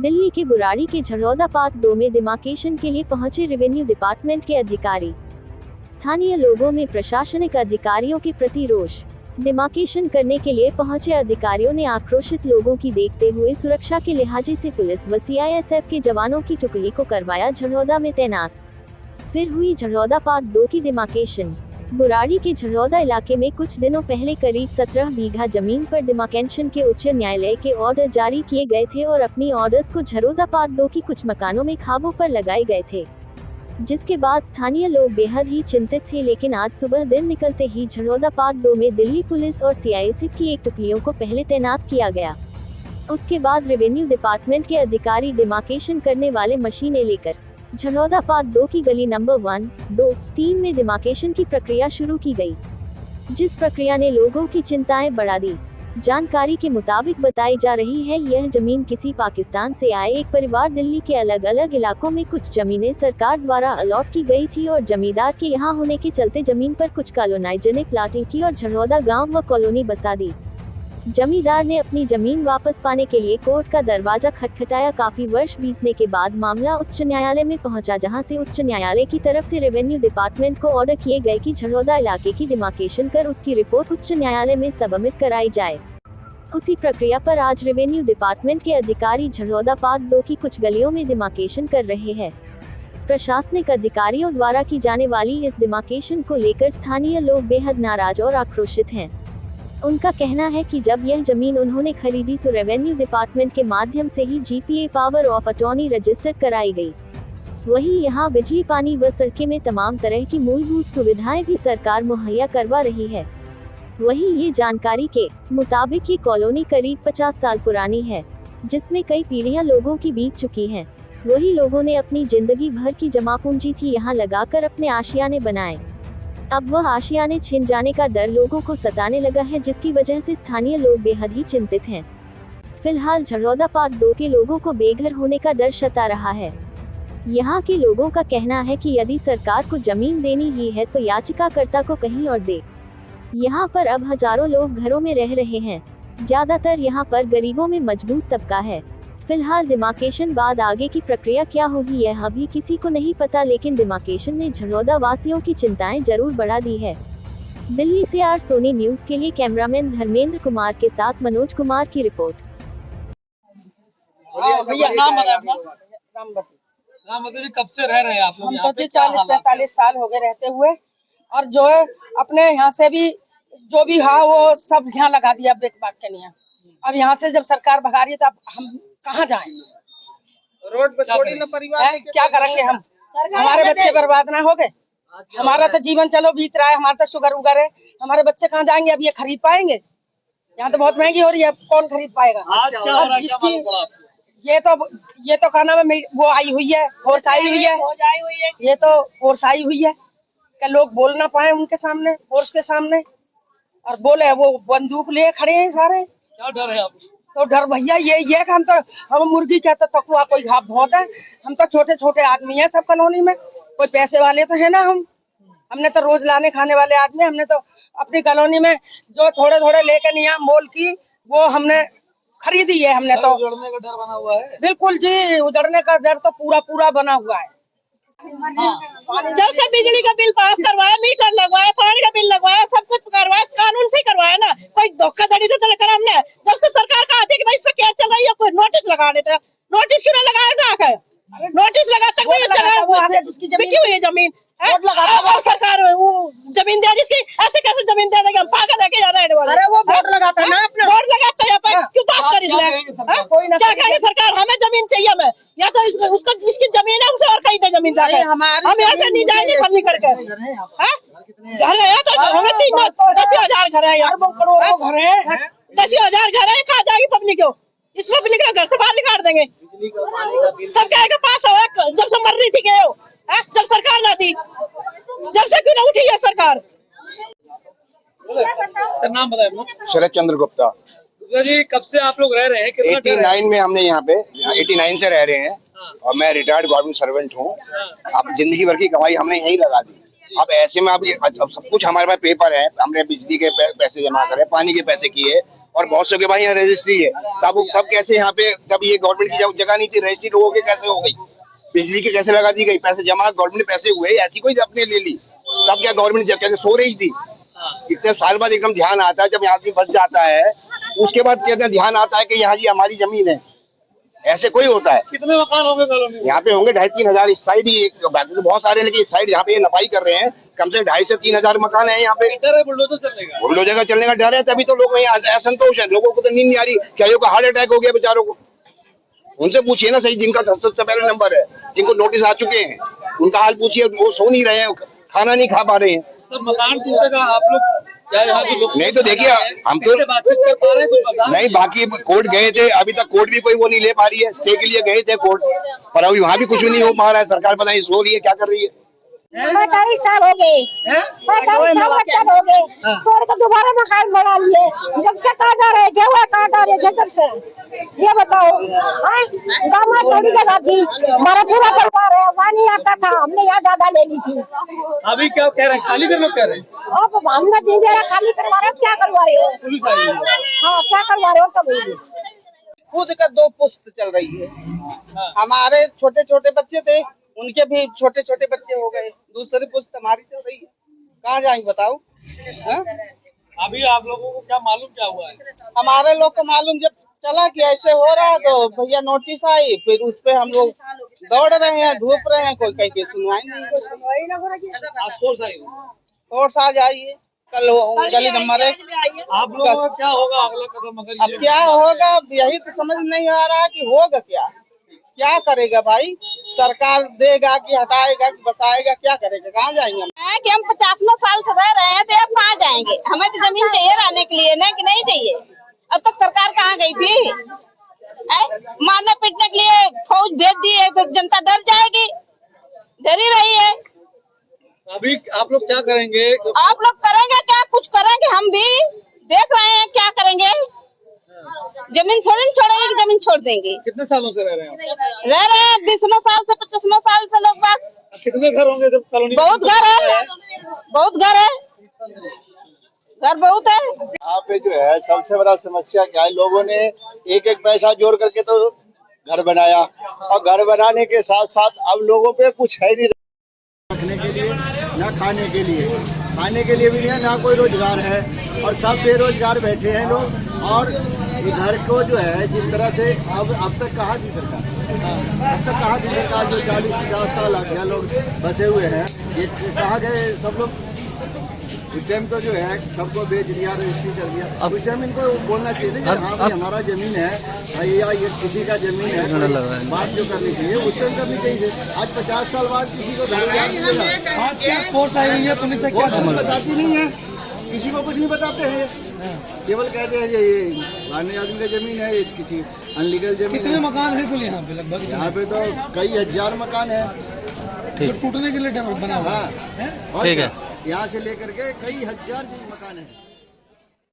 दिल्ली के बुराड़ी के झड़ौदा पार्ट 2 में डिमार्केशन के लिए पहुंचे रेवेन्यू डिपार्टमेंट के अधिकारी। स्थानीय लोगों में प्रशासनिक अधिकारियों के प्रति रोष। डिमार्केशन करने के लिए पहुंचे अधिकारियों ने आक्रोशित लोगों की देखते हुए सुरक्षा के लिहाजे से पुलिस व सीआईएसएफ के जवानों की टुकड़ी को करवाया झड़ौदा में तैनात। फिर हुई झड़ौदा पार्ट 2 की डिमार्केशन। बुराड़ी के झड़ौदा इलाके में कुछ दिनों पहले करीब 17 बीघा जमीन पर डिमार्केशन के उच्च न्यायालय के ऑर्डर जारी किए गए थे और अपनी ऑर्डर्स को झड़ौदा पार्ट 2 की कुछ मकानों में खाबों पर लगाए गए थे, जिसके बाद स्थानीय लोग बेहद ही चिंतित थे। लेकिन आज सुबह दिन निकलते ही झड़ौदा पार्ट 2 में दिल्ली पुलिस और सीआईएसएफ की एक टुकड़ियों को पहले तैनात किया गया। उसके बाद रेवेन्यू डिपार्टमेंट के अधिकारी डिमार्केशन करने वाले मशीनें लेकर झड़ौदा पार्ट 2 की गली नंबर 1, 2, 3 में डिमार्केशन की प्रक्रिया शुरू की गई, जिस प्रक्रिया ने लोगों की चिंताएं बढ़ा दी। जानकारी के मुताबिक बताई जा रही है यह जमीन किसी पाकिस्तान से आए एक परिवार दिल्ली के अलग अलग इलाकों में कुछ जमीनें सरकार द्वारा अलॉट की गई थी और जमींदार के यहां होने के चलते जमीन पर कुछ कॉलोनाइजर ने प्लाटिंग की और झड़ौदा गांव व कॉलोनी बसा दी। जमींदार ने अपनी जमीन वापस पाने के लिए कोर्ट का दरवाजा खटखटाया। काफी वर्ष बीतने के बाद मामला उच्च न्यायालय में पहुंचा, जहां से उच्च न्यायालय की तरफ से रेवेन्यू डिपार्टमेंट को ऑर्डर किए गए कि झड़ौदा इलाके की डिमार्केशन कर उसकी रिपोर्ट उच्च न्यायालय में सबमिट कराई जाए। उसी प्रक्रिया पर आज रेवेन्यू डिपार्टमेंट के अधिकारी झड़ौदा पार्ट 2 की कुछ गलियों में डिमार्केशन कर रहे हैं। प्रशासनिक अधिकारियों द्वारा की जाने वाली इस डिमार्केशन को लेकर स्थानीय लोग बेहद नाराज और आक्रोशित हैं। उनका कहना है कि जब यह जमीन उन्होंने खरीदी तो रेवेन्यू डिपार्टमेंट के माध्यम से ही GPA power of attorney register कराई गई। वहीं यहां बिजली, पानी व सड़कें में तमाम तरह की मूलभूत सुविधाएं भी सरकार मुहैया करवा रही है। वहीं ये जानकारी के मुताबिक ये कॉलोनी करीब 50 साल पुरानी है, जिसमें कई पीढ़ियां लोगों की बीत चुकी हैं। वही लोगों ने अपनी जिंदगी भर की जमा पूंजी थी यहाँ लगाकर अपने आशियाने बनाए। अब वह आशियाने छिन जाने का डर लोगों को सताने लगा है, जिसकी वजह से स्थानीय लोग बेहद ही चिंतित हैं। फिलहाल झड़ौदा पार्ट 2 के लोगों को बेघर होने का डर सता रहा है। यहाँ के लोगों का कहना है कि यदि सरकार को जमीन देनी ही है तो याचिकाकर्ता को कहीं और दे। यहाँ पर अब हजारों लोग घरों में रह रहे हैं। ज्यादातर यहाँ पर गरीबों में मजबूत तबका है। फिलहाल डिमार्केशन बाद आगे की प्रक्रिया क्या होगी यह अभी किसी को नहीं पता, लेकिन डिमार्केशन ने झड़ौदा वासियों की चिंताएं जरूर बढ़ा दी है। दिल्ली से आर सोनी न्यूज के लिए कैमरामैन धर्मेंद्र कुमार के साथ मनोज कुमार की रिपोर्ट। कब से रह रहे हैं आप लोग? हम तो 40-45 साल हो गए रहते हुए, और जो अपने यहाँ से भी जो भी हा वो सब यहाँ लगा दिया देख बात के लिए। अब यहाँ से जब सरकार भगा रही है तो अब हम कहाँ जाएं? रोड पे छोड़ी ना परिवार, क्या करेंगे हम? हमारे बच्चे बर्बाद ना हो गए। हमारा तो जीवन चलो बीत रहा है, हमारा तो शुगर उगर है, हमारे बच्चे कहाँ जाएंगे? अब ये खरीद पाएंगे? यहाँ तो बहुत महंगी हो रही है, कौन खरीद पाएगा? जिसकी ये तो खाना में वो आई हुई है, फोर्स आई हुई है, ये तो फोर्स आई हुई है कि लोग बोल ना पाए उनके सामने, फोर्स के सामने, और बोले वो बंदूक लिए खड़े हैं सारे। क्या डर है आपको? तो डर भैया ये कि हम मुर्गी कहते तकुआ कोई घाप बहुत है। हम तो छोटे छोटे आदमी हैं सब कॉलोनी में, कोई पैसे वाले तो है ना। हमने तो रोज लाने खाने वाले आदमी, हमने तो अपनी कॉलोनी में जो थोड़े थोड़े लेके नहीं आए मोल की वो हमने खरीदी है। हमने तो उजड़ने का डर बना हुआ है। बिल्कुल जी, उजड़ने का डर तो पूरा बना हुआ है। जब से बिजली का बिल पास करवाया, मीटर लगवाया, पानी का बिल लगवाया, सब कुछ करवाया, कानून से करवाया ना, कोई धोखाधड़ी से तो करा हमने। जब से सरकार का आती है कि भाई इस पर क्या चल रही है, कोई नोटिस लगा देते हैं। नोटिस क्यों नहीं लगाया ना? नोटिस लगा तक बिकी हुई है जमीन और सरकार वो जमीन दे, जिसकी ऐसे कैसे जमीन दे देंगे? हम पागल लेके जा रहे हैं। अरे वो वोट लगाता है ना, अपना वोट लगाता है यहाँ पे, क्यों पास कर इसलिए? क्या कहेंगे सरकार? हमें जमीन चाहिए, हमें या तो उसका जिसकी जमीन है उसे और कहीं पे जमीन जाए। हम ऐसे नहीं जाएंगे फर्जी करके। घर है तो हमें 10,000 घर है यार, 10,000 घर है, कहाँ जाएगी पब्लिक? इस पब्लिक का घर से बाहर निकाल देंगे। सब क्या पास हो जब से मर रही थी गए हो, जब सरकार ना थी, जब से क्यों ना उठी है सरकार? सर नाम बताए। शरद चंद्र गुप्ता जी, कब से आप लोग रह रहे हैं? 89 में हमने यहाँ पे 89 से रह रहे हैं और मैं रिटायर्ड गवर्नमेंट सर्वेंट हूँ। अब जिंदगी भर की कमाई हमने यहीं लगा दी। अब ऐसे में अब सब कुछ हमारे पास पेपर है, हमने बिजली के पैसे जमा करे, पानी के पैसे किए, और बहुत से के भाई यहाँ रजिस्ट्री है। तब कैसे यहाँ पे, जब ये गवर्नमेंट की जगह नहीं थी, रजिस्ट्री लोगों के कैसे हो गई, बिजली के कैसे लगा दी गई, पैसे जमा गवर्नमेंट ने पैसे हुए, ऐसी कोई अपने ले ली, तब क्या गवर्नमेंट जब कैसे सो रही थी। इतने साल बाद एकदम ध्यान आता है, जब यहाँ पे बस जाता है उसके बाद कहते ध्यान आता है कि यहाँ जी हमारी जमीन है। ऐसे कोई होता है? कितने मकान होंगे कॉलोनी में? यहाँ पे होंगे 2,500-3 हजार। इस साइड ही बाकी तो बहुत सारे, लेकिन इस साइड यहाँ पे नफाई कर रहे हैं, कम से 2,500 से 3 हजार मकान है यहाँ पे। डर है बुलडोजर चलने का? बुलडोजर का चलने का डर है, तभी तो लोग यहाँ असंतोष है। लोगों को तो नींद नहीं आ रही, क्या को हार्ट अटैक हो गया बेचारों को। उनसे पूछिए ना सही, जिनका सबसे पहले नंबर है, जिनको नोटिस आ चुके हैं, उनका हाल पूछिए। वो सो नहीं रहे हैं, खाना नहीं खा पा रहे हैं। सब मकान टूटेगा, आप लोग नहीं तो देखिए, हम तो बातचीत कर पा रहे हैं कुछ नहीं, बाकी कोर्ट गए थे, अभी तक कोर्ट भी कोई वो नहीं ले पा रही है। स्टे के लिए गए थे कोर्ट, पर अभी वहाँ भी कुछ भी नहीं हो पा रहा है। सरकार पता नहीं सो रही है, क्या कर रही है। 45 साल हो गए, 45 साल हो गए, तोड़ के दोबारा मकान बना लिए। जब से काट आ रहे, गेहूँ काट आ रहे जब से, ये बताओ। दामाद थोड़ी जगह थी, हमारा पूरा परिवार है, वहाँ नहीं आता था, हमने यहाँ ज्यादा ले ली थी। अभी क्या कह रहे हैं, खाली करना कह रहे हैं? अब हमने दिन जरा खाली करवा रहे हो, क्या करवा रहे हो? पुलिस आई है। हाँ, क्या करवा रहे हो? कब खुद का 2 पुश्त चल रही है। हमारे छोटे छोटे बच्चे थे, उनके भी छोटे छोटे बच्चे हो गए, दूसरी पुश्त हमारी चल रही है। कहाँ जाएंगे बताओ? अभी आप लोगों को क्या मालूम क्या हुआ है? हमारे लोग को मालूम जब चला कि ऐसे हो रहा है, तो भैया नोटिस आई, फिर उस पे हम लोग दौड़ रहे हैं, धूप रहे हैं, कोई कहीं की सुनवाई नहीं। आज फोर्स आई है। फोर्स आ जाइए, कल गली नंबर 1। आप लोगों का क्या होगा अगला कदम? अगर अब क्या होगा यही तो समझ नहीं आ रहा कि होगा क्या करेगा भाई? सरकार देगा कि हटाएगा कि बसाएगा, क्या करेगा? कहाँ जाएंगे हम? कि हम 50 साल से रह रहे हैं, तो अब कहाँ जाएंगे? हमें तो जमीन चाहिए रहने के लिए, नहीं कि नहीं चाहिए? अब तक सरकार कहाँ गई थी? मारने पीटने के लिए फौज भेज दी है, तो जनता डर जाएगी, डर ही रही है। अभी आप लोग क्या करेंगे? आप लोग करेंगे क्या? कुछ करेंगे, हम भी देख रहे हैं क्या करेंगे। जमीन छोड़ेंगे कि जमीन छोड़ देंगे? कितने सालों से रह रहे हैं? रह रहे हैं 20 साल से 25 साल से लोग बात। कितने घर होंगे जब कॉलोनी? बहुत घर है, बहुत घर है, घर बहुत है। यहाँ पे जो है सबसे बड़ा समस्या क्या है, लोगों ने एक एक पैसा जोड़ करके तो घर बनाया, और घर बनाने के साथ साथ अब लोगों पे कुछ है नहीं रखने के लिए, ना खाने के लिए भी नहीं है, ना कोई रोजगार है, और सब बेरोजगार बैठे हैं लोग। और इधर को जो है जिस तरह से अब तक कहाँ थी सरकार, अब तक कहाँ थी सरकार? जो 40-50 साल आ गया लोग बसे हुए हैं, ये कहाँ गए सब लोग? उस टाइम तो जो है सबको बेच दिया, रजिस्ट्री कर दिया। अब उस टाइम इनको बोलना चाहिए कि हाँ भाई हमारा जमीन है, या ये किसी का जमीन है, बात जो करनी चाहिए उस टाइम करनी चाहिए। आज 50 साल बाद किसी को फोर्स आई हुई है, पुलिस से क्या बताती नहीं है, किसी को कुछ नहीं बताते हैं, केवल कहते हैं ये अन्य आदमी का जमीन है, ये किसी अनलीगल जमीन। कितने मकान है कुल यहाँ पे? लगभग यहाँ पे तो कई हजार मकान है, टूटने के लिए बना हुआ है। ठीक है, यहाँ से लेकर के कई हजार मकान है।